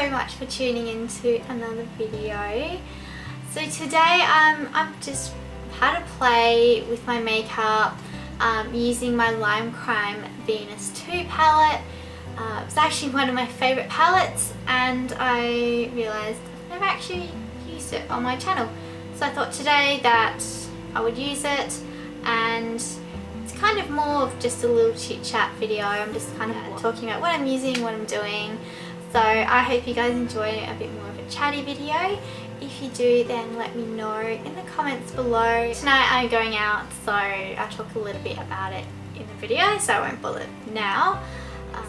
so much for tuning into another video. So today I've just had a play with my makeup using my LimeCrime Venus 2 palette. It's actually one of my favourite palettes, and I realised I've never actually used it on my channel. So I thought today that I would use it, and it's kind of more of just a little chit chat video. I'm just kind of talking about what I'm using, what I'm doing. So I hope you guys enjoy a bit more of a chatty video. If you do, then let me know in the comments below. Tonight I'm going out, so I'll talk a little bit about it in the video, so I won't bother now.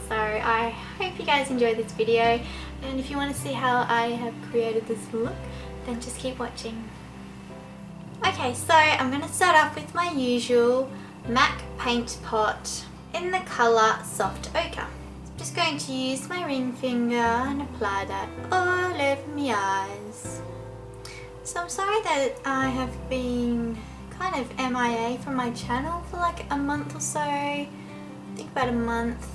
So I hope you guys enjoy this video, and if you want to see how I have created this look, then just keep watching. Okay, so I'm going to start off with my usual MAC paint pot in the colour Soft Ochre. I'm just going to use my ring finger and apply that all over my eyes. So I'm sorry that I have been kind of MIA from my channel for like a month or so. I think about a month.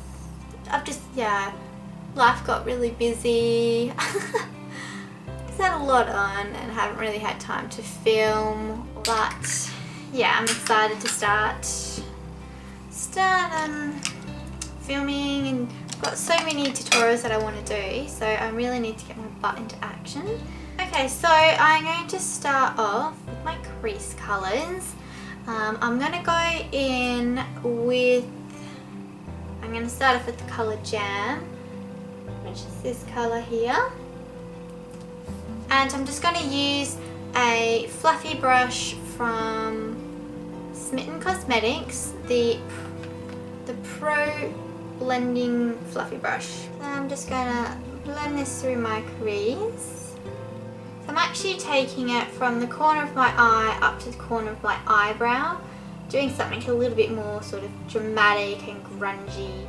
Life got really busy. I've had a lot on and haven't really had time to film, but yeah, I'm excited to start filming, and I've got so many tutorials that I want to do, so I really need to get my butt into action. Okay, so I'm going to start off with my crease colours. I'm going to go in with, I'm going to start off with the colour Jam, which is this colour here. And I'm just going to use a fluffy brush from Smitten Cosmetics, the Pro Blending Fluffy Brush. So I'm just going to blend this through my crease. So I'm actually taking it from the corner of my eye up to the corner of my eyebrow, doing something a little bit more sort of dramatic and grungy.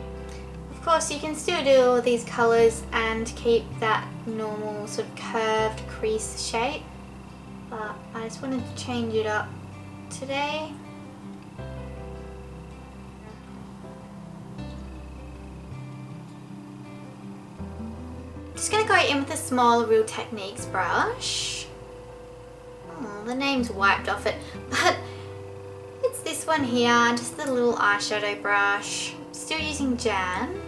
Of course, you can still do all these colours and keep that normal sort of curved crease shape, but I just wanted to change it up today. Just going to go in with a small Real Techniques brush. Oh, the name's wiped off it, but it's this one here, just the little eyeshadow brush. Still using Jam.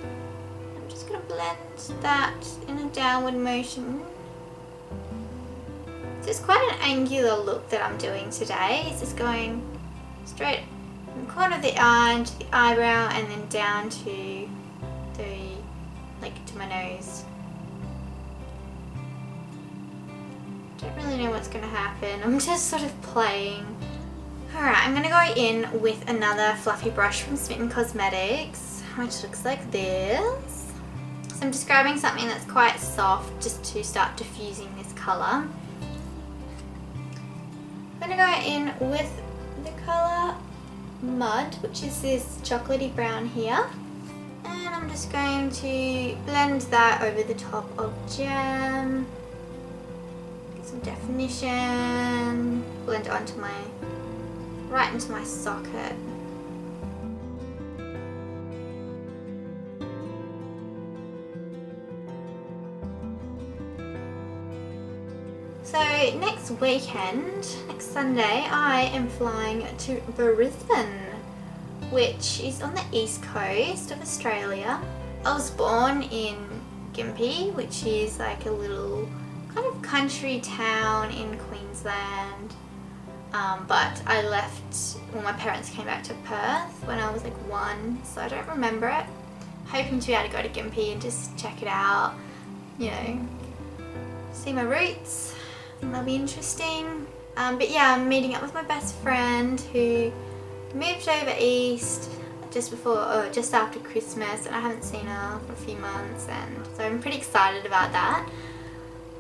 I'm just going to blend that in a downward motion. So it's quite an angular look that I'm doing today. It's just going straight from the corner of the eye to the eyebrow, and then down to to my nose. Don't really know what's going to happen. I'm just sort of playing. Alright, I'm going to go in with another fluffy brush from Smitten Cosmetics, which looks like this. So I'm just grabbing something that's quite soft just to start diffusing this colour. I'm going to go in with the colour Mud, which is this chocolatey brown here. And I'm just going to blend that over the top of Jam. Get some definition. Blend it onto right into my socket. So next weekend, next Sunday, I am flying to Brisbane, which is on the east coast of Australia. I was born in Gympie, which is like a little kind of country town in Queensland. But I left, my parents came back to Perth when I was like 1, so I don't remember it. Hoping to be able to go to Gympie and just check it out, you know, see my roots. I think that'll be interesting. But yeah, I'm meeting up with my best friend who moved over east just after Christmas, and I haven't seen her for a few months, and so I'm pretty excited about that.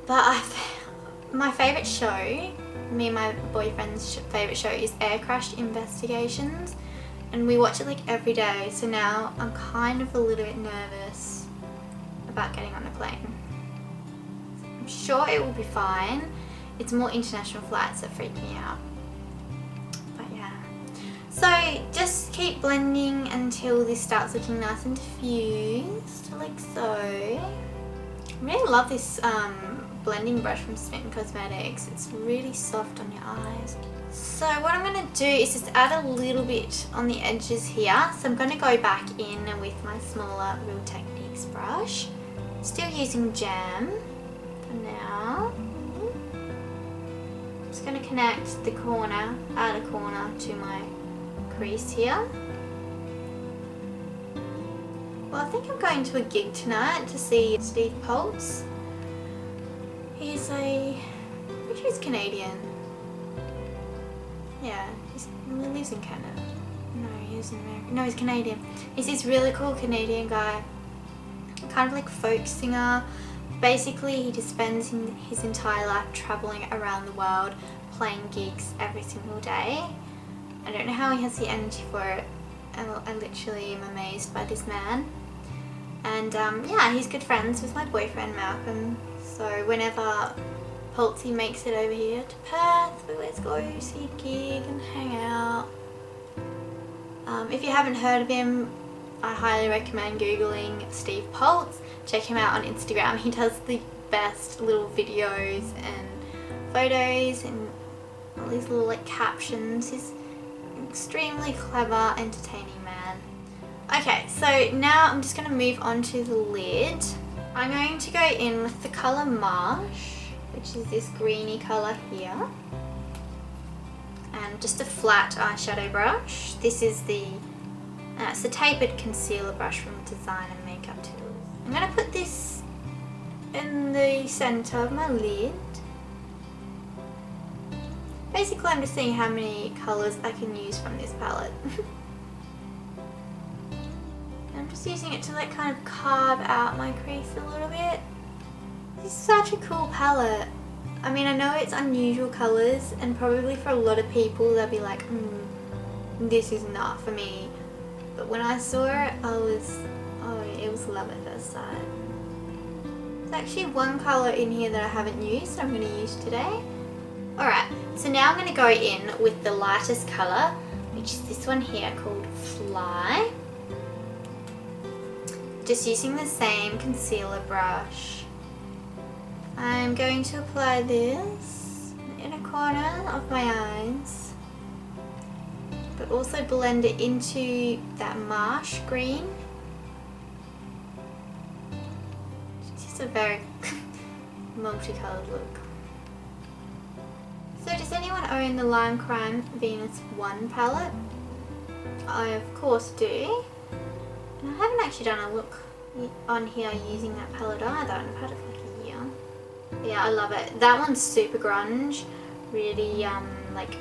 But my favourite show, me and my boyfriend's favourite show, is Air Crash Investigations, and we watch it like every day, so now I'm kind of a little bit nervous about getting on a plane. I'm sure it will be fine. It's more international flights that freak me out. But yeah. So just keep blending until this starts looking nice and diffused, like so. I really love this blending brush from Smitten Cosmetics. It's really soft on your eyes. So what I'm going to do is just add a little bit on the edges here. So I'm going to go back in with my smaller Real Techniques brush. Still using Jam for now. Just going to connect the corner, outer corner to my crease here. Well, I think I'm going to a gig tonight to see Steve Poltz. He's Canadian. Yeah, he lives in Canada. No, he's in America. No, he's Canadian. He's this really cool Canadian guy. Kind of like folk singer. Basically, he just spends his entire life traveling around the world, playing gigs every single day. I don't know how he has the energy for it. I literally am amazed by this man. And yeah, he's good friends with my boyfriend Malcolm. So whenever Poltzy makes it over here to Perth, we always go see a gig and hang out. If you haven't heard of him, I highly recommend googling Steve Poltz. Check him out on Instagram. He does the best little videos and photos and all these little like captions. He's an extremely clever, entertaining man. Okay, so now I'm just going to move on to the lid. I'm going to go in with the colour Marsh, which is this greeny colour here. And just a flat eyeshadow brush. This is it's a tapered concealer brush from Design and Makeup Tools. I'm going to put this in the centre of my lid. Basically, I'm just seeing how many colours I can use from this palette. I'm just using it to like kind of carve out my crease a little bit. This is such a cool palette. I mean, I know it's unusual colours and probably for a lot of people they'll be like, this is not for me. But when I saw it, it was love at first sight. There's actually one colour in here that I haven't used that I'm going to use today. Alright, so now I'm going to go in with the lightest colour, which is this one here called Fly. Just using the same concealer brush. I'm going to apply this in the inner corner of my eyes, but also blend it into that marsh green. It's just a very multicolored look. So does anyone own the LimeCrime Venus 1 palette? I of course do. And I haven't actually done a look on here using that palette either, and I've had it for like a year. But yeah, I love it. That one's super grunge, really like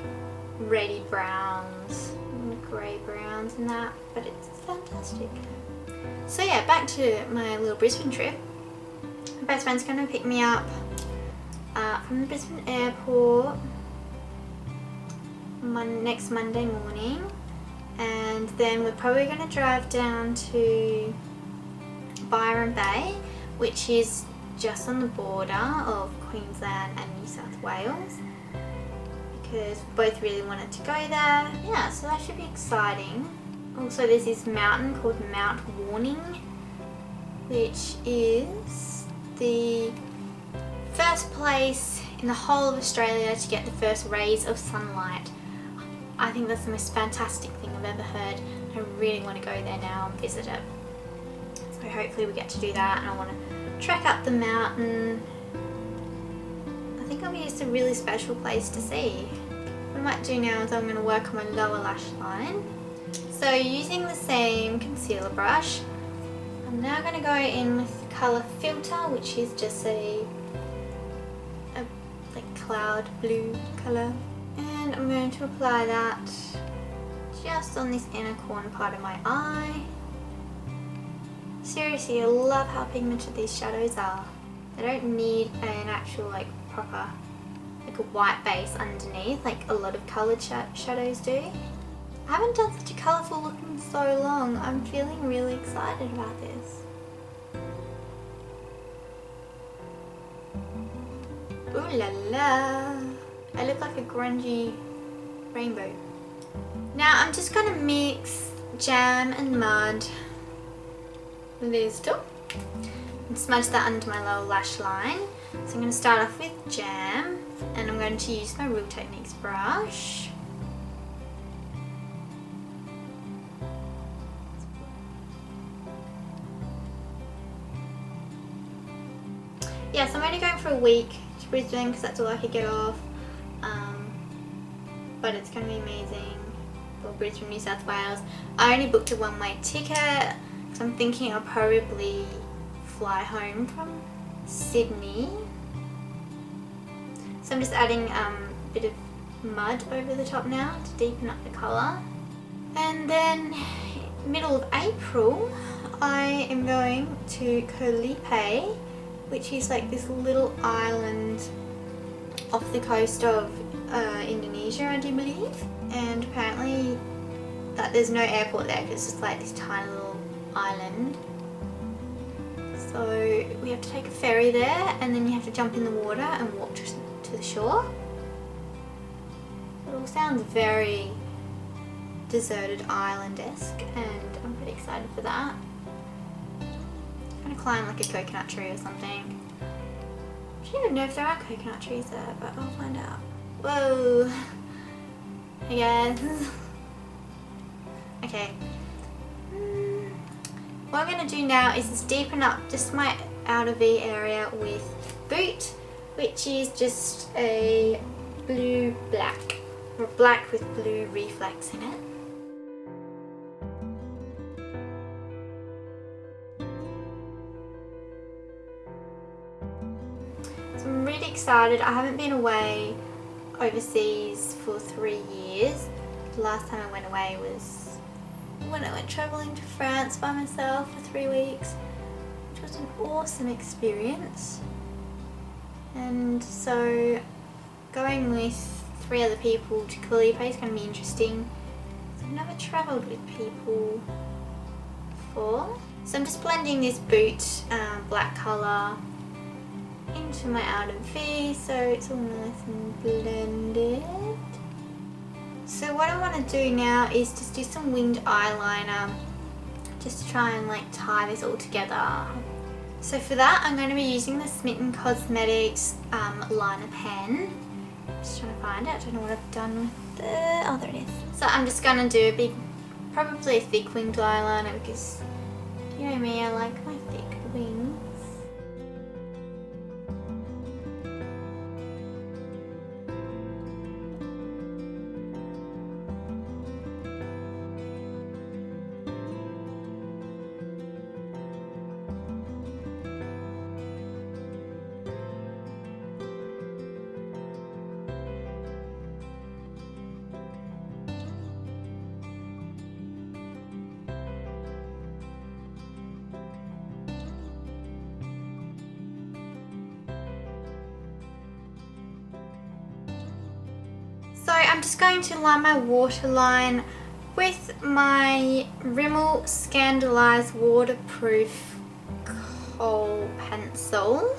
reddy browns, and grey browns and that, but it's fantastic. So yeah, back to my little Brisbane trip. My best friend's going to pick me up from the Brisbane airport next Monday morning. And then we're probably going to drive down to Byron Bay, which is just on the border of Queensland and New South Wales, because we both really wanted to go there. Yeah, so that should be exciting. Also, there's this mountain called Mount Warning, which is the first place in the whole of Australia to get the first rays of sunlight. I think that's the most fantastic thing I've ever heard. I really want to go there now and visit it. So hopefully we get to do that, and I want to trek up the mountain. I think it'll be just a really special place to see. What I might do now is I'm going to work on my lower lash line. So using the same concealer brush, I'm now going to go in with the colour Filter, which is just a like cloud blue colour. And I'm going to apply that just on this inner corner part of my eye. Seriously, I love how pigmented these shadows are. They don't need an actual like proper like a white base underneath like a lot of coloured shadows do. I haven't done such a colourful look in so long. I'm feeling really excited about this. Ooh la la! I look like a grungy rainbow. Now I'm just going to mix jam and mud with these two and smudge that under my lower lash line. So I'm going to start off with Jam, and I'm going to use my Real Techniques brush. Yes, I'm only going for a week to Brisbane because that's all I could get off. But it's going to be amazing for Brisbane, New South Wales. I only booked a one-way ticket because I'm thinking I'll probably fly home from Sydney. So I'm just adding a bit of mud over the top now to deepen up the colour. And then middle of April I am going to Chatty, which is like this little island off the coast of Indonesia, I do believe. And apparently that there's no airport there because it's just like this tiny little island. So we have to take a ferry there, and then you have to jump in the water and walk to the shore. It all sounds very deserted island-esque, and I'm pretty excited for that. I'm going to climb like a coconut tree or something. I don't even know if there are coconut trees there, but I'll find out. Whoa! I guess. Okay. What I'm going to do now is just deepen up just my outer V area with Boot, which is just a blue-black, or black with blue reflex in it. So I'm really excited. I haven't been away overseas for 3 years. The last time I went away was when I went travelling to France by myself for 3 weeks, which was an awesome experience. And so going with 3 other people to Chatty is going to be interesting. I've never travelled with people before. So I'm just blending this Boot black colour into my outer V so it's all nice and blended. So what I want to do now is just do some winged eyeliner just to try and like tie this all together. So for that I'm going to be using the Smitten Cosmetics liner pen. Just trying to find it. I don't know what I've done with the... oh, there it is. So I'm just going to do a big, probably a thick winged eyeliner because you know me, I like my thick wings. So I'm just going to line my waterline with my Rimmel Scandalise Waterproof Kohl pencil.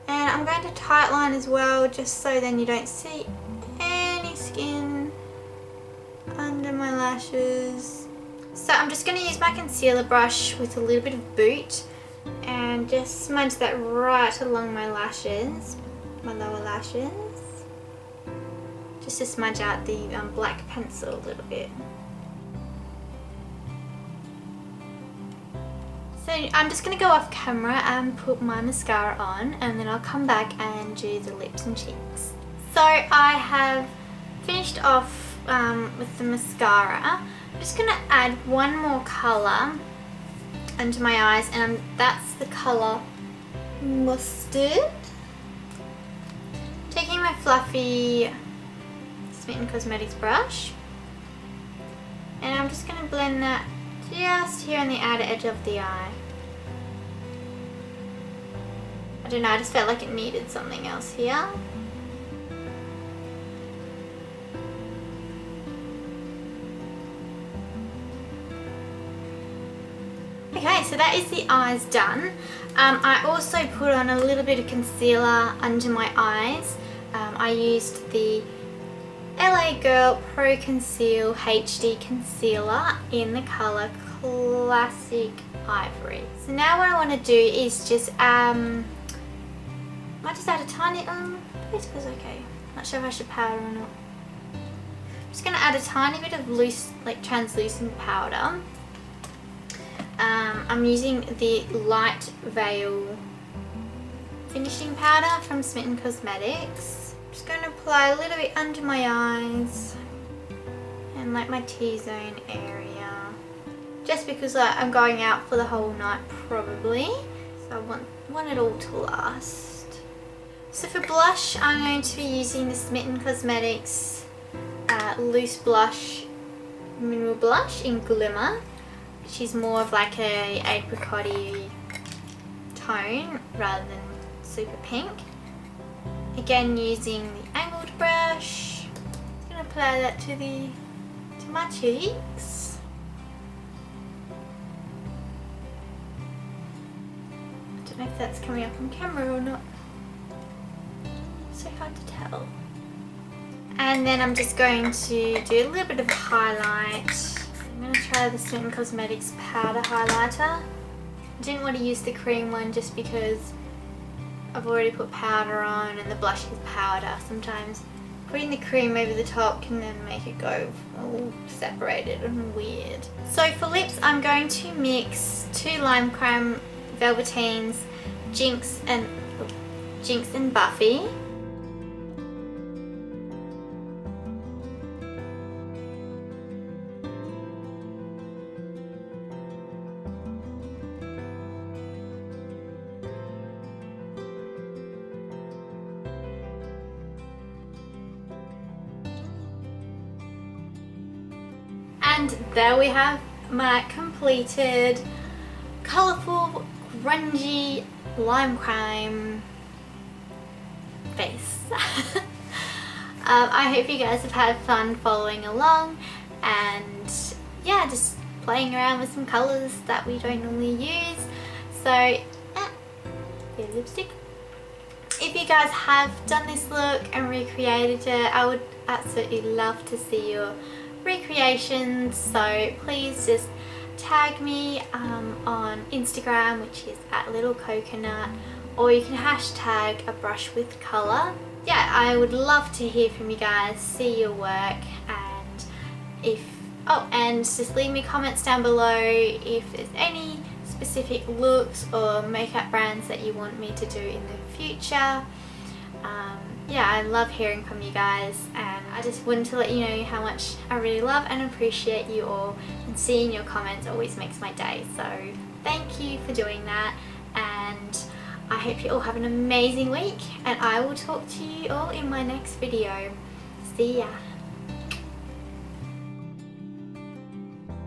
And I'm going to tight line as well, just so then you don't see any skin under my lashes. So I'm just going to use my concealer brush with a little bit of Boot and just smudge that right along my lashes, my lower lashes. Just to smudge out the black pencil a little bit. So I'm just going to go off camera and put my mascara on, and then I'll come back and do the lips and cheeks. So I have finished off with the mascara. I'm just going to add one more colour under my eyes, and that's the colour Mustard. Taking my fluffy Smitten Cosmetics brush, and I'm just going to blend that just here on the outer edge of the eye. I don't know, I just felt like it needed something else here. Okay, so that is the eyes done. I also put on a little bit of concealer under my eyes. I used the LA Girl Pro Conceal HD Concealer in the colour Classic ivory. So now what I want to do is just might just add a tiny this feels okay. Not sure if I should powder or not. I'm just gonna add a tiny bit of loose, like translucent powder. I'm using the Light Veil finishing powder from Smitten Cosmetics. I'm just going to apply a little bit under my eyes and like my T-zone area. Just because I'm going out for the whole night probably, so I want it all to last. So for blush, I'm going to be using the Smitten Cosmetics loose blush, mineral blush in Glimmer. She's more of like a apricot-y tone rather than super pink. Again, using the angled brush. I'm gonna apply that to my cheeks. I don't know if that's coming up on camera or not. So hard to tell. And then I'm just going to do a little bit of highlight. I'm going to try the Smitten Cosmetics powder highlighter. I didn't want to use the cream one just because I've already put powder on and the blush is powder. Sometimes putting the cream over the top can then make it go all separated and weird. So for lips, I'm going to mix 2 LimeCrime Velveteens, Jinx and Buffy. And there we have my completed colourful, grungy LimeCrime face. I hope you guys have had fun following along and yeah, just playing around with some colours that we don't normally use. So, your lipstick. If you guys have done this look and recreated it, I would absolutely love to see your recreations, so please just tag me on Instagram, which is @littlecoconut, or you can hashtag a brush with colour. Yeah, I would love to hear from you guys, see your work, and and just leave me comments down below if there's any specific looks or makeup brands that you want me to do in the future. Yeah, I love hearing from you guys, and I just wanted to let you know how much I really love and appreciate you all, and seeing your comments always makes my day, so thank you for doing that, and I hope you all have an amazing week, and I will talk to you all in my next video. See ya!